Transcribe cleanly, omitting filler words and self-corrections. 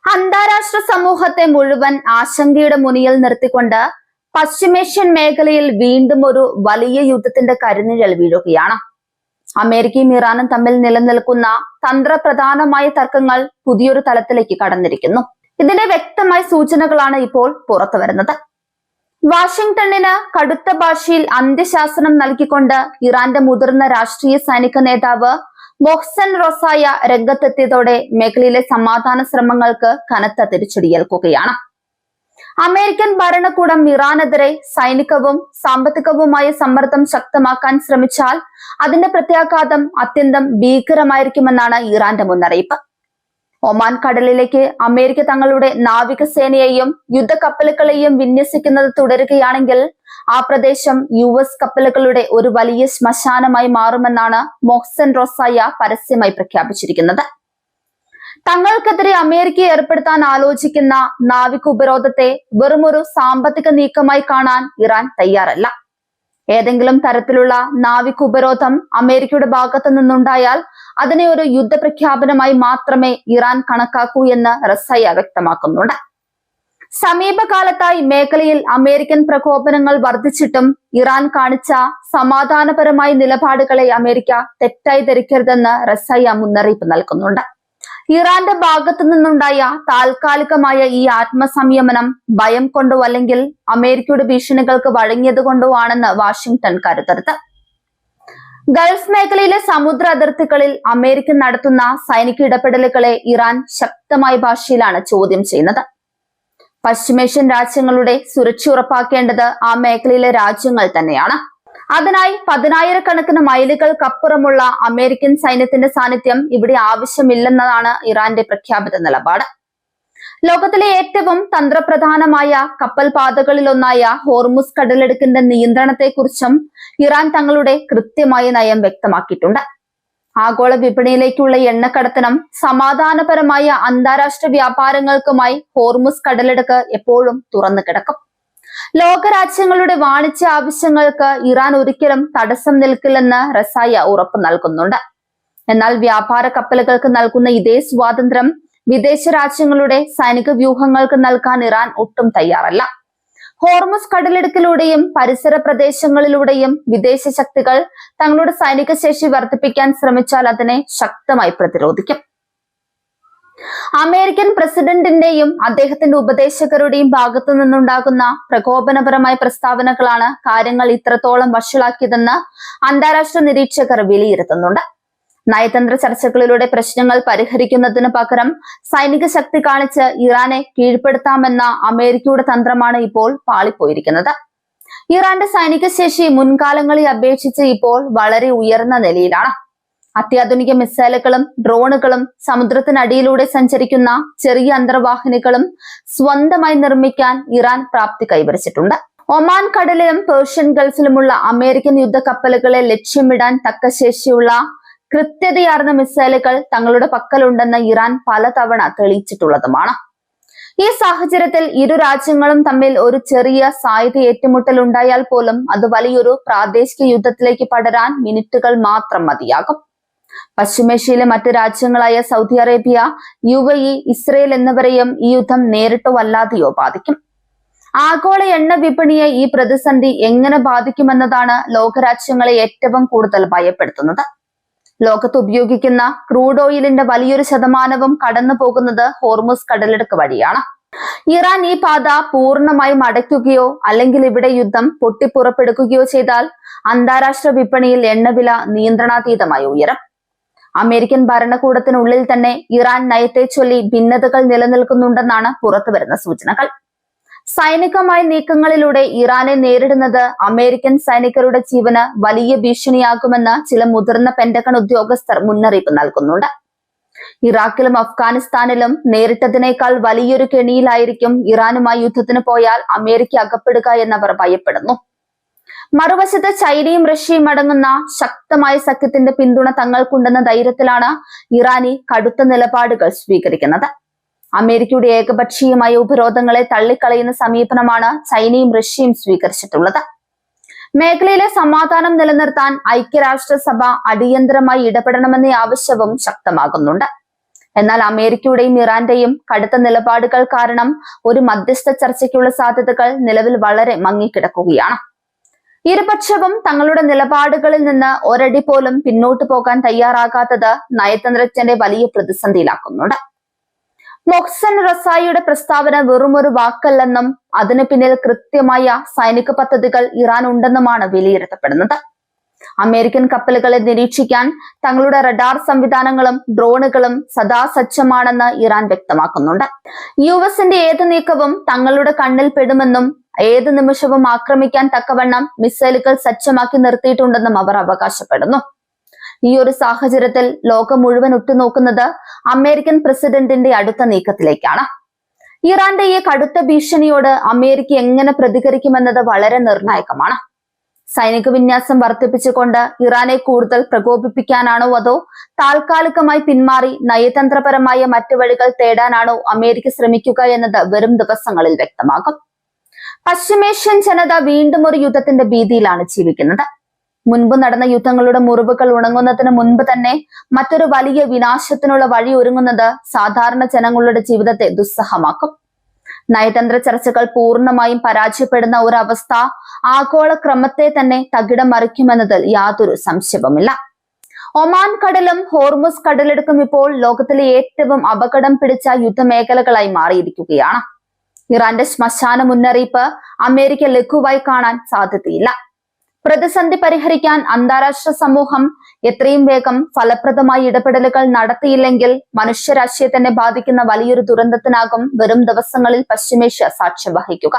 അന്താരാഷ്ട്ര സമൂഹത്തെ മുഴുവൻ ആശങ്കയുടെ മുന്നിൽ നിർത്തിക്കൊണ്ട് പശ്ചിമേഷ്യൻ മേഖലയിൽ വീണ്ടും ഒരു വലിയ യുദ്ധത്തിന്റെ കരിനിഴൽ വീഴുകയാണ്. അമേരിക്കയും ഇറാനും തമ്മിൽ നിലനിൽക്കുന്ന തന്ത്രപ്രധാനമായ തർക്കങ്ങൾ പുതിയൊരു തലത്തിലേക്ക് കടന്നിരിക്കുന്നു. ഇതിന്റെ വ്യക്തമായ സൂചനകളാണ് ഇപ്പോൾ പുറത്തു വരുന്നത്. വാഷിംഗ്ടണിന് കടുത്ത ഭാഷയിൽ അന്ത്യശാസനം നൽകിക്കൊണ്ട് ഇറാന്റെ മുതിർന്ന രാഷ്ട്രീയ സൈനിക നേതാവ് മൊഹ്സൻ റൊസായ രംഗത്തെത്തിയതോടെ മേഖലയിലെ സമാധാന ശ്രമങ്ങൾക്ക് കനത്ത തിരിച്ചടിയേൽക്കുകയാണ്. അമേരിക്കൻ ഭരണകൂടം ഇറാനെതിരെ സൈനികവും സാമ്പത്തികവുമായ സമ്മർദ്ദം ശക്തമാക്കാൻ ശ്രമിച്ചാൽ അതിന്റെ പ്രത്യാഘാതം അത്യന്തം ഭീകരമായിരിക്കുമെന്നാണ് ഇറാന്റെ മുന്നറിയിപ്പ്. ഒമാൻ കടലിലേക്ക് അമേരിക്ക തങ്ങളുടെ നാവികസേനയെയും യുദ്ധക്കപ്പലുകളെയും വിന്യസിക്കുന്നത് തുടരുകയാണെങ്കിൽ ആ പ്രദേശം US കപ്പലുകളുടെ ഒരു വലിയ ശ്മശാനമായി മാറുമെന്നാണ് മൊഹ്സൻ റൊസായ പരസ്യമായി പ്രഖ്യാപിച്ചിരിക്കുന്നത്. തങ്ങൾക്കെതിരെ അമേരിക്കയെ ഏർപ്പെടുത്താൻ ആലോചിക്കുന്ന നാവിക ഉപരോധത്തെ വെറുമൊരു സാമ്പത്തിക നീക്കമായി കാണാൻ ഇറാൻ തയ്യാറല്ല. ഏതെങ്കിലും തരത്തിലുള്ള നാവിക ഉപരോധം അമേരിക്കയുടെ ഭാഗത്തു നിന്നുണ്ടായാൽ അതിനെ ഒരു യുദ്ധപ്രഖ്യാപനമായി മാത്രമേ ഇറാൻ കണക്കാക്കൂ എന്ന് റസായ വ്യക്തമാക്കുന്നുണ്ട്. സമീപകാലത്തായി മേഖലയിൽ അമേരിക്കൻ പ്രകോപനങ്ങൾ വർദ്ധിച്ചിട്ടും ഇറാൻ കാണിച്ച സമാധാനപരമായ നിലപാടുകളെ അമേരിക്ക തെറ്റായി ധരിക്കരുതെന്ന് റസായ മുന്നറിയിപ്പ് നൽകുന്നുണ്ട്. ഇറാന്റെ ഭാഗത്തു നിന്നുണ്ടായ താൽക്കാലികമായ ഈ ആത്മസംയമനം ഭയം കൊണ്ടോ അല്ലെങ്കിൽ അമേരിക്കയുടെ ഭീഷണികൾക്ക് വഴങ്ങിയത് കൊണ്ടോ ആണെന്ന് വാഷിംഗ്ടൺ കരുതരുത്. ഗൾഫ് മേഖലയിലെ സമുദ്ര അതിർത്തികളിൽ അമേരിക്ക നടത്തുന്ന സൈനിക ഇടപെടലുകളെ ഇറാൻ ശക്തമായ ഭാഷയിലാണ് ചോദ്യം ചെയ്യുന്നത്. പശ്ചിമേഷ്യൻ രാജ്യങ്ങളുടെ സുരക്ഷ ഉറപ്പാക്കേണ്ടത് ആ മേഖലയിലെ രാജ്യങ്ങൾ തന്നെയാണ്. അതിനായി 10,000-കണക്കിന് മൈലുകൾക്കപ്പുറമുള്ള അമേരിക്കൻ സൈന്യത്തിന്റെ സാന്നിധ്യം ഇവിടെ ആവശ്യമില്ലെന്നതാണ് ഇറാന്റെ പ്രഖ്യാപിത നിലപാട്. ലോകത്തിലെ ഏറ്റവും തന്ത്രപ്രധാനമായ കപ്പൽ പാതകളിലൊന്നായ ഹോർമുസ് കടലിടുക്കിന്റെ നിയന്ത്രണത്തെക്കുറിച്ചും ഇറാൻ തങ്ങളുടെ കൃത്യമായ നയം വ്യക്തമാക്കിയിട്ടുണ്ട്. ആഗോള വിപണിയിലേക്കുള്ള എണ്ണക്കടത്തനം സമാധാനപരമായ അന്താരാഷ്ട്ര വ്യാപാരങ്ങൾക്കുമായി ഹോർമുസ് കടലിടുക്ക് എപ്പോഴും തുറന്നു കിടക്കും. ലോകരാജ്യങ്ങളുടെ വാണിജ്യ ആവശ്യങ്ങൾക്ക് ഇറാൻ ഒരിക്കലും തടസ്സം നിൽക്കില്ലെന്ന് റസായ ഉറപ്പ് നൽകുന്നുണ്ട്. എന്നാൽ വ്യാപാര കപ്പലുകൾക്ക് നൽകുന്ന ഇതേ സ്വാതന്ത്ര്യം വിദേശ രാജ്യങ്ങളുടെ സൈനിക വ്യൂഹങ്ങൾക്ക് നൽകാൻ ഇറാൻ ഒട്ടും തയ്യാറല്ല. ഹോർമുസ് കടലിടുക്കിലൂടെയും പരിസര പ്രദേശങ്ങളിലൂടെയും വിദേശ ശക്തികൾ തങ്ങളുടെ സൈനിക ശേഷി വർദ്ധിപ്പിക്കാൻ ശ്രമിച്ചാൽ അതിനെ ശക്തമായി പ്രതിരോധിക്കും. അമേരിക്കൻ പ്രസിഡന്റിന്റെയും അദ്ദേഹത്തിന്റെ ഉപദേശകരുടെയും ഭാഗത്തു നിന്നുണ്ടാകുന്ന പ്രകോപനപരമായ പ്രസ്താവനകളാണ് കാര്യങ്ങൾ ഇത്രത്തോളം വഷളാക്കിയതെന്ന് അന്താരാഷ്ട്ര നിരീക്ഷകർ വിലയിരുത്തുന്നുണ്ട്. നയതന്ത്ര ചർച്ചകളിലൂടെ പ്രശ്നങ്ങൾ പരിഹരിക്കുന്നതിന് പകരം സൈനിക ശക്തി കാണിച്ച് ഇറാനെ കീഴ്പ്പെടുത്താമെന്ന അമേരിക്കയുടെ തന്ത്രമാണ് ഇപ്പോൾ പാളിപ്പോയിരിക്കുന്നത്. ഇറാന്റെ സൈനിക ശേഷി മുൻകാലങ്ങളെ അപേക്ഷിച്ച് ഇപ്പോൾ വളരെ ഉയർന്ന നിലയിലാണ്. അത്യാധുനിക മിസൈലുകളും ഡ്രോണുകളും സമുദ്രത്തിനടിയിലൂടെ സഞ്ചരിക്കുന്ന ചെറിയ അന്തർവാഹിനികളും സ്വന്തമായി നിർമ്മിക്കാൻ ഇറാൻ പ്രാപ്തി കൈവരിച്ചിട്ടുണ്ട്. ഒമാൻ കടലിലും പേർഷ്യൻ ഗൾഫിലുമുള്ള അമേരിക്കൻ യുദ്ധക്കപ്പലുകളെ ലക്ഷ്യമിടാൻ തക്ക ശേഷിയുള്ള കൃത്യതയാർന്ന മിസൈലുകൾ തങ്ങളുടെ പക്കലുണ്ടെന്ന് ഇറാൻ പലതവണ തെളിയിച്ചിട്ടുള്ളതുമാണ്. ഈ സാഹചര്യത്തിൽ ഇരു രാജ്യങ്ങളും തമ്മിൽ ഒരു ചെറിയ സായുധ ഏറ്റുമുട്ടൽ ഉണ്ടായാൽ പോലും അത് വലിയൊരു പ്രാദേശിക യുദ്ധത്തിലേക്ക് പടരാൻ മിനിറ്റുകൾ മാത്രം മതിയാകും. പശ്ചിമേഷ്യയിലെ മറ്റ് രാജ്യങ്ങളായ സൗദി അറേബ്യ, UAE, ഇസ്രയേൽ എന്നിവരെയും ഈ യുദ്ധം നേരിട്ടോ അല്ലാതെയോ ബാധിക്കും. ആഗോള എണ്ണ വിപണിയെ ഈ പ്രതിസന്ധി എങ്ങനെ ബാധിക്കുമെന്നതാണ് ലോകരാജ്യങ്ങളെ ഏറ്റവും കൂടുതൽ ഭയപ്പെടുത്തുന്നത്. ലോകത്ത് ഉപയോഗിക്കുന്ന ക്രൂഡ് ഓയിലിന്റെ വലിയൊരു ശതമാനവും കടന്നു പോകുന്നത് ഹോർമുസ് കടലിടുക്ക് വഴിയാണ്. ഇറാൻ ഈ പാത പൂർണ്ണമായും അടയ്ക്കുകയോ അല്ലെങ്കിൽ ഇവിടെ യുദ്ധം പൊട്ടിപ്പുറപ്പെടുകയോ ചെയ്താൽ അന്താരാഷ്ട്ര വിപണിയിൽ എണ്ണവില നിയന്ത്രണാതീതമായി ഉയരും. അമേരിക്കൻ ഭരണകൂടത്തിനുള്ളിൽ തന്നെ ഇറാൻ നയത്തെ ചൊല്ലി ഭിന്നതകൾ നിലനിൽക്കുന്നുണ്ടെന്നാണ് പുറത്തുവരുന്ന സൂചനകൾ. സൈനികമായ നീക്കങ്ങളിലൂടെ ഇറാനെ നേരിടുന്നത് അമേരിക്കൻ സൈനികരുടെ ജീവന് വലിയ ഭീഷണിയാകുമെന്ന് ചില മുതിർന്ന പെന്റഗൺ ഉദ്യോഗസ്ഥർ മുന്നറിയിപ്പ് നൽകുന്നുണ്ട്. ഇറാഖിലും അഫ്ഗാനിസ്ഥാനിലും നേരിട്ടതിനേക്കാൾ വലിയൊരു കെണിയിലായിരിക്കും ഇറാനുമായി യുദ്ധത്തിന് പോയാൽ അമേരിക്ക അകപ്പെടുക എന്നവർ ഭയപ്പെടുന്നു. മറുവശത്ത് ചൈനയും റഷ്യയും അടങ്ങുന്ന ശക്തമായ സഖ്യത്തിന്റെ പിന്തുണ തങ്ങൾക്കുണ്ടെന്ന ധൈര്യത്തിലാണ് ഇറാനി കടുത്ത നിലപാടുകൾ സ്വീകരിക്കുന്നത്. അമേരിക്കയുടെ ഏകപക്ഷീയമായ ഉപരോധങ്ങളെ തള്ളിക്കളയുന്ന സമീപനമാണ് ചൈനയും റഷ്യയും സ്വീകരിച്ചിട്ടുള്ളത്. മേഖലയിലെ സമാധാനം നിലനിർത്താൻ ഐക്യരാഷ്ട്രസഭ അടിയന്തരമായി ഇടപെടണമെന്ന ആവശ്യവും ശക്തമാകുന്നുണ്ട്. എന്നാൽ അമേരിക്കയുടെയും ഇറാന്റെയും കടുത്ത നിലപാടുകൾ കാരണം ഒരു മധ്യസ്ഥ ചർച്ചയ്ക്കുള്ള സാധ്യതകൾ നിലവിൽ വളരെ മങ്ങിക്കിടക്കുകയാണ്. ഇരുപക്ഷവും തങ്ങളുടെ നിലപാടുകളിൽ നിന്ന് ഒരടി പോലും പിന്നോട്ട് പോകാൻ തയ്യാറാകാത്തത് നയതന്ത്രജ്ഞന്റെ വലിയ പ്രതിസന്ധിയിലാക്കുന്നുണ്ട്. മൊഹ്സൻ റസായിയുടെ പ്രസ്താവന വെറുമൊരു വാക്കല്ലെന്നും അതിനു പിന്നിൽ കൃത്യമായ സൈനിക പദ്ധതികൾ ഇറാൻ ഉണ്ടെന്നുമാണ് വിലയിരുത്തപ്പെടുന്നത്. അമേരിക്കൻ കപ്പലുകളെ നിരീക്ഷിക്കാൻ തങ്ങളുടെ റഡാർ സംവിധാനങ്ങളും ഡ്രോണുകളും സദാ സജ്ജമാണെന്ന് ഇറാൻ വ്യക്തമാക്കുന്നുണ്ട്. യുഎസിന്റെ ഏത് നീക്കവും തങ്ങളുടെ കണ്ണിൽ പെടുമെന്നും ഏത് നിമിഷവും ആക്രമിക്കാൻ തക്കവണ്ണം മിസൈലുകൾ സജ്ജമാക്കി നിർത്തിയിട്ടുണ്ടെന്നും അവർ അവകാശപ്പെടുന്നു. ഈ ഒരു സാഹചര്യത്തിൽ ലോകം മുഴുവൻ ഉറ്റുനോക്കുന്നത് അമേരിക്കൻ പ്രസിഡന്റിന്റെ അടുത്ത നീക്കത്തിലേക്കാണ്. ഇറാന്റെ ഈ കടുത്ത ഭീഷണിയോട് അമേരിക്ക എങ്ങനെ പ്രതികരിക്കുമെന്നത് വളരെ നിർണായകമാണ്. സൈനിക വിന്യാസം വർദ്ധിപ്പിച്ചുകൊണ്ട് ഇറാനെ കൂടുതൽ പ്രകോപിപ്പിക്കാനാണോ അതോ താൽക്കാലികമായി പിന്മാറി നയതന്ത്രപരമായ മറ്റു വഴികൾ തേടാനാണോ അമേരിക്ക ശ്രമിക്കുക എന്നത് വരും ദിവസങ്ങളിൽ വ്യക്തമാകും. പശ്ചിമേഷ്യൻ ജനത വീണ്ടും ഒരു യുദ്ധത്തിന്റെ ഭീതിയിലാണ് ജീവിക്കുന്നത്. മുൻപ് നടന്ന യുദ്ധങ്ങളുടെ മുറിവുകൾ ഉണങ്ങുന്നതിന് മുൻപ് തന്നെ മറ്റൊരു വലിയ വിനാശത്തിനുള്ള വഴി ഒരുങ്ങുന്നത് സാധാരണ ജനങ്ങളുടെ ജീവിതത്തെ ദുസ്സഹമാക്കും. നയതന്ത്ര ചർച്ചകൾ പൂർണ്ണമായും പരാജയപ്പെടുന്ന ഒരവസ്ഥ ആഗോള ക്രമത്തെ തന്നെ തകിടം മറിക്കുമെന്നതിൽ യാതൊരു സംശയവുമില്ല. ഒമാൻ കടലും ഹോർമുസ് കടലിടുക്കും ഇപ്പോൾ ലോകത്തിലെ ഏറ്റവും അപകടം പിടിച്ച യുദ്ധമേഖലകളായി മാറിയിരിക്കുകയാണ്. ഇറാന്റെ ശ്മശാന മുന്നറിയിപ്പ് അമേരിക്ക ലഘുവായി കാണാൻ സാധ്യതയില്ല. പ്രതിസന്ധി പരിഹരിക്കാൻ അന്താരാഷ്ട്ര സമൂഹം എത്രയും വേഗം ഫലപ്രദമായ ഇടപെടലുകൾ നടത്തിയില്ലെങ്കിൽ മനുഷ്യരാശിയെ തന്നെ ബാധിക്കുന്ന വലിയൊരു ദുരന്തത്തിനാകും വരും ദിവസങ്ങളിൽ പശ്ചിമേഷ്യ സാക്ഷ്യം വഹിക്കുക.